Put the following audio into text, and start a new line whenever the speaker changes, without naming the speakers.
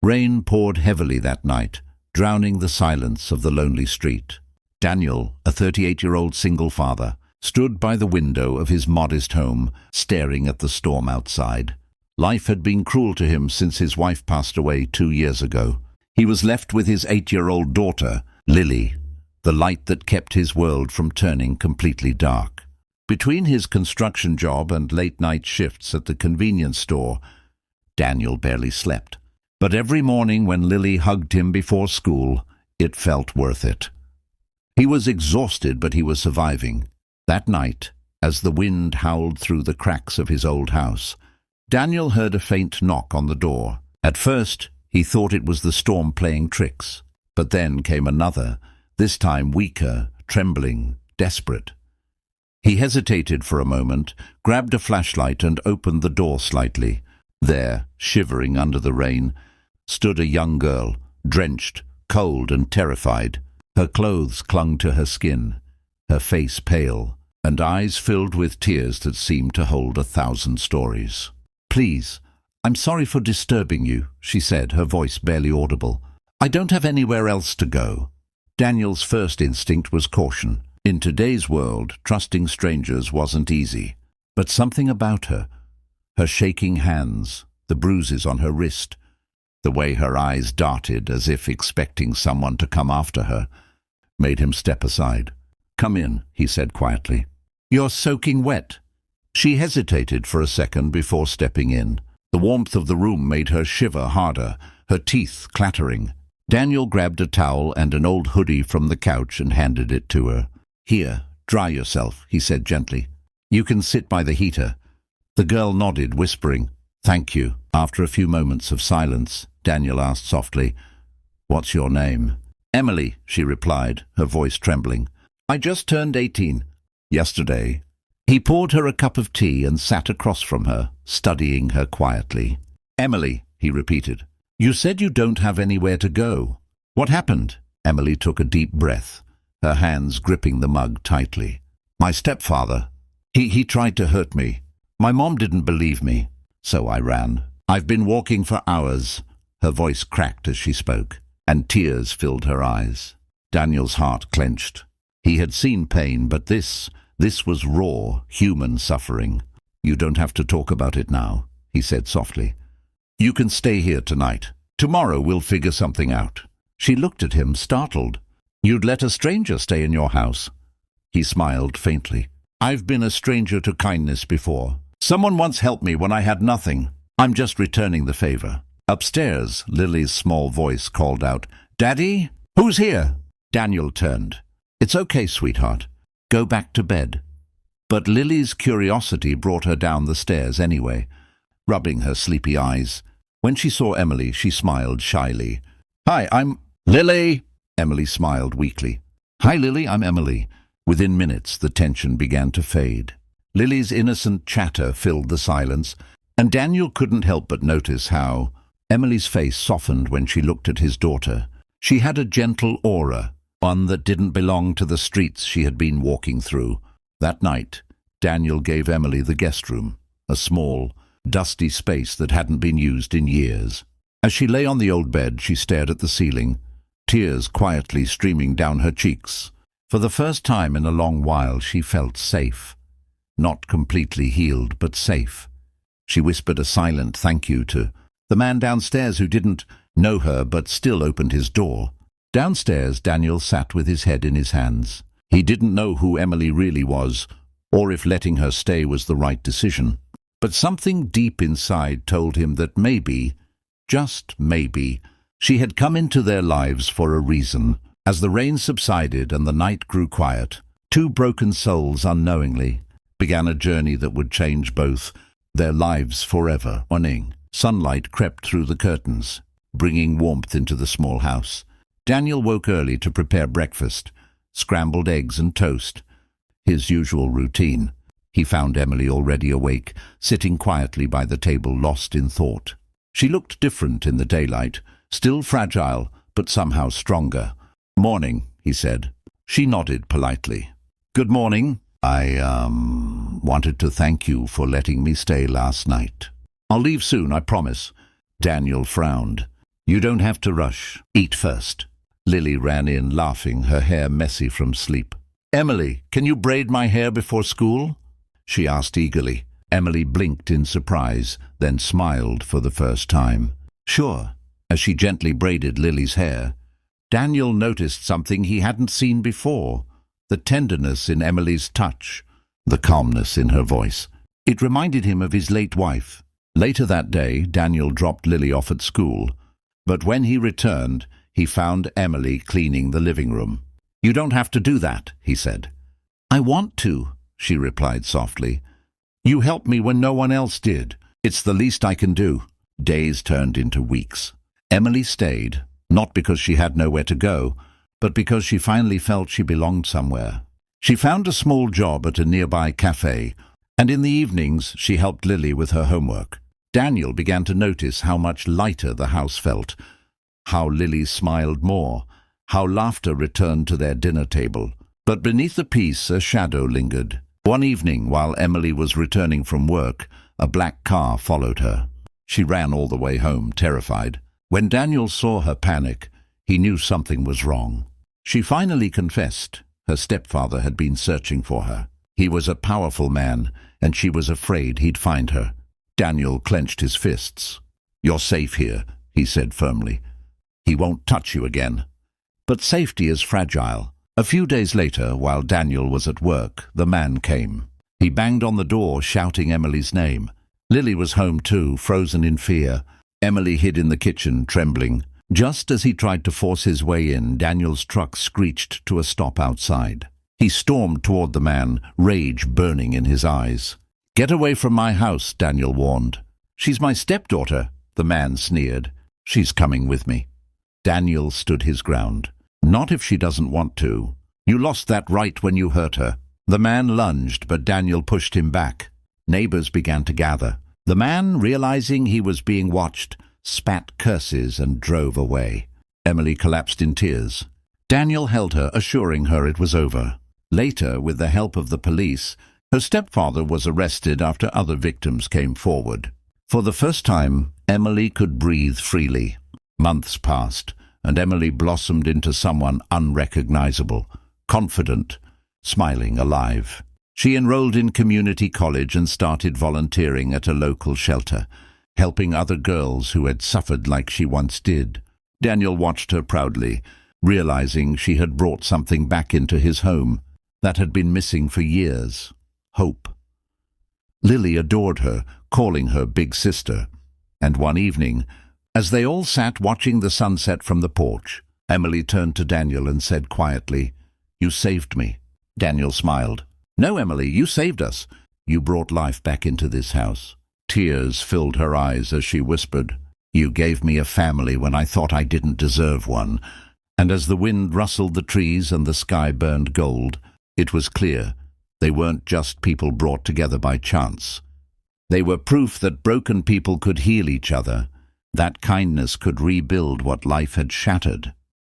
Rain poured heavily that night, drowning the silence of the lonely street. Daniel, a 38-year-old single father, stood by the window of his modest home, staring at the storm outside. Life had been cruel to him since his wife passed away 2 years ago. He was left with his 8-year-old daughter, Lily, the light that kept his world from turning completely dark. Between his construction job and late-night shifts at the convenience store, Daniel barely slept. But every morning when Lily hugged him before school, it felt worth it. He was exhausted, but he was surviving. That night, as the wind howled through the cracks of his old house, Daniel heard a faint knock on the door. At first, he thought it was the storm playing tricks. But then came another, this time weaker, trembling, desperate. He hesitated for a moment, grabbed a flashlight and opened the door slightly. There, shivering under the rain, stood a young girl, drenched, cold and terrified. Her clothes clung to her skin, her face pale, and eyes filled with tears that seemed to hold 1,000 stories. "Please, I'm sorry for disturbing you," she said, her voice barely audible. "I don't have anywhere else to go." Daniel's first instinct was caution. In today's world, trusting strangers wasn't easy. But something about her shaking hands, the bruises on her wrist, the way her eyes darted as if expecting someone to come after her, made him step aside. "Come in," he said quietly. "You're soaking wet." She hesitated for a second before stepping in. The warmth of the room made her shiver harder, her teeth clattering. Daniel grabbed a towel and an old hoodie from the couch and handed it to her. "Here, dry yourself," he said gently. "You can sit by the heater." The girl nodded, whispering, "Thank you." After a few moments of silence, Daniel asked softly, "What's your name?" "Emily," she replied, her voice trembling. "I just turned 18. Yesterday." He poured her a cup of tea and sat across from her, studying her quietly. "Emily," he repeated, "you said you don't have anywhere to go. What happened?" Emily took a deep breath, her hands gripping the mug tightly. "My stepfather. He tried to hurt me. My mom didn't believe me, so I ran. I've been walking for hours." Her voice cracked as she spoke, and tears filled her eyes. Daniel's heart clenched. He had seen pain, but this was raw, human suffering. "You don't have to talk about it now," he said softly. "You can stay here tonight. Tomorrow we'll figure something out." She looked at him, startled. "You'd let a stranger stay in your house?" He smiled faintly. "I've been a stranger to kindness before. Someone once helped me when I had nothing. I'm just returning the favor." Upstairs, Lily's small voice called out, "Daddy? Who's here?" Daniel turned. "It's okay, sweetheart. Go back to bed." But Lily's curiosity brought her down the stairs anyway, rubbing her sleepy eyes. When she saw Emily, she smiled shyly. "Hi, I'm Lily." Emily smiled weakly. "Hi, Lily, I'm Emily." Within minutes, the tension began to fade. Lily's innocent chatter filled the silence, and Daniel couldn't help but notice how Emily's face softened when she looked at his daughter. She had a gentle aura, one that didn't belong to the streets she had been walking through. That night, Daniel gave Emily the guest room, a small, dusty space that hadn't been used in years. As she lay on the old bed, she stared at the ceiling, tears quietly streaming down her cheeks. For the first time in a long while, she felt safe. Not completely healed, but safe. She whispered a silent thank you to the man downstairs who didn't know her but still opened his door. Downstairs, Daniel sat with his head in his hands. He didn't know who Emily really was, or if letting her stay was the right decision. But something deep inside told him that maybe, just maybe, she had come into their lives for a reason. As the rain subsided and the night grew quiet, two broken souls unknowingly began a journey that would change both their lives forever. Morning, sunlight crept through the curtains, bringing warmth into the small house. Daniel woke early to prepare breakfast, scrambled eggs and toast, his usual routine. He found Emily already awake, sitting quietly by the table, lost in thought. She looked different in the daylight, still fragile, but somehow stronger. "Morning," he said. She nodded politely. "Good morning. I wanted to thank you for letting me stay last night. I'll leave soon, I promise." Daniel frowned. You don't have to rush. Eat first. Lily ran in, laughing, her hair messy from sleep. Emily, can you braid my hair before school? She asked eagerly. Emily blinked in surprise, then smiled for the first time. Sure. As she gently braided Lily's hair, Daniel noticed something he hadn't seen before. The tenderness in Emily's touch, the calmness in her voice. It reminded him of his late wife. Later that day, Daniel dropped Lily off at school, but when he returned, he found Emily cleaning the living room. You don't have to do that, he said. I want to, she replied softly. You helped me when no one else did. It's the least I can do. Days turned into weeks. Emily stayed, not because she had nowhere to go, but because she finally felt she belonged somewhere. She found a small job at a nearby cafe, and in the evenings she helped Lily with her homework. Daniel began to notice how much lighter the house felt, how Lily smiled more, how laughter returned to their dinner table. But beneath the peace a shadow lingered. One evening, while Emily was returning from work, a black car followed her. She ran all the way home, terrified. When Daniel saw her panic, he knew something was wrong. She finally confessed. Her stepfather had been searching for her. He was a powerful man, and she was afraid he'd find her. Daniel clenched his fists. You're safe here, he said firmly. He won't touch you again. But safety is fragile. A few days later, while Daniel was at work, the man came. He banged on the door, shouting Emily's name. Lily was home too, frozen in fear. Emily hid in the kitchen, trembling. Just as he tried to force his way in, Daniel's truck screeched to a stop outside. He stormed toward the man, rage burning in his eyes. Get away from my house, Daniel warned. She's my stepdaughter, the man sneered. She's coming with me. Daniel stood his ground. Not if she doesn't want to. You lost that right when you hurt her. The man lunged, but Daniel pushed him back. Neighbors began to gather. The man, realizing he was being watched, spat curses and drove away. Emily collapsed in tears. Daniel held her, assuring her it was over. Later, with the help of the police, her stepfather was arrested after other victims came forward. For the first time, Emily could breathe freely. Months passed, and Emily blossomed into someone unrecognizable, confident, smiling, alive. She enrolled in community college and started volunteering at a local shelter, helping other girls who had suffered like she once did. Daniel watched her proudly, realizing she had brought something back into his home that had been missing for years: hope. Lily adored her, calling her big sister. And one evening, as they all sat watching the sunset from the porch, Emily turned to Daniel and said quietly, You saved me. Daniel smiled. No, Emily, you saved us. You brought life back into this house. Tears filled her eyes as she whispered, You gave me a family when I thought I didn't deserve one. And as the wind rustled the trees and the sky burned gold, it was clear they weren't just people brought together by chance. They were proof that broken people could heal each other, that kindness could rebuild what life had shattered.